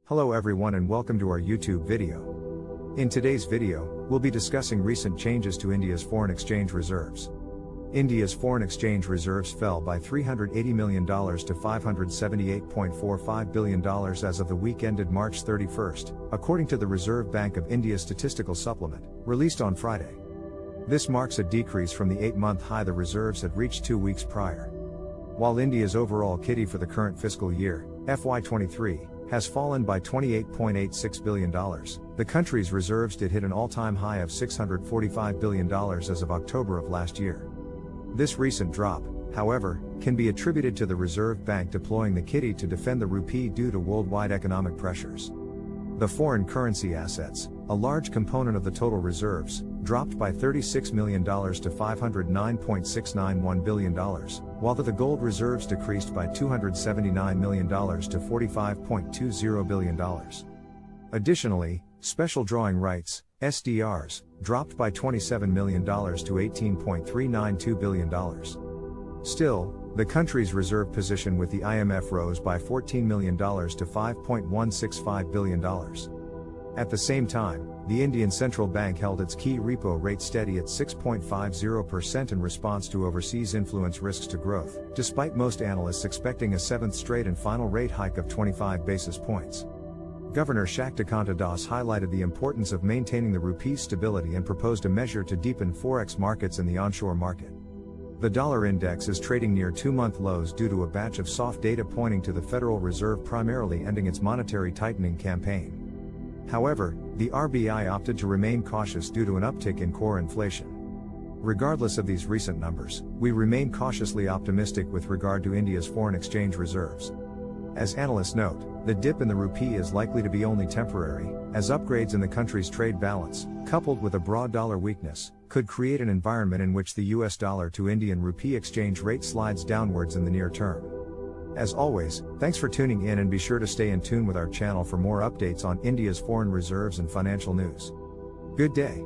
Hello everyone and welcome to our YouTube video. In today's video, we'll be discussing recent changes to India's foreign exchange reserves. India's foreign exchange reserves fell by $380 million to $578.45 billion as of the week ended March 31st, according to the Reserve Bank of India's statistical supplement, released on Friday. This marks a decrease from the 8-month high the reserves had reached 2 weeks prior. While India's overall kitty for the current fiscal year, FY23, has fallen by $28.86 billion, the country's reserves did hit an all-time high of $645 billion as of October of last year. This recent drop, however, can be attributed to the Reserve Bank deploying the kitty to defend the rupee due to worldwide economic pressures. The foreign currency assets, a large component of the total reserves, dropped by $36 million to $509.691 billion, while the gold reserves decreased by $279 million to $45.20 billion. Additionally, special drawing rights, SDRs, dropped by $27 million to $18.392 billion. Still, the country's reserve position with the IMF rose by $14 million to $5.165 billion. At the same time, the Indian Central Bank held its key repo rate steady at 6.50% in response to overseas influence risks to growth, despite most analysts expecting a seventh straight and final rate hike of 25 basis points. Governor Shaktikanta Das highlighted the importance of maintaining the rupee's stability and proposed a measure to deepen forex markets in the onshore market. The dollar index is trading near 2-month lows due to a batch of soft data pointing to the Federal Reserve primarily ending its monetary tightening campaign. However, the RBI opted to remain cautious due to an uptick in core inflation. Regardless of these recent numbers, we remain cautiously optimistic with regard to India's foreign exchange reserves. As analysts note, the dip in the rupee is likely to be only temporary, as upgrades in the country's trade balance, coupled with a broad dollar weakness, could create an environment in which the US dollar to Indian rupee exchange rate slides downwards in the near term. As always, thanks for tuning in and be sure to stay in tune with our channel for more updates on India's foreign reserves and financial news. Good day.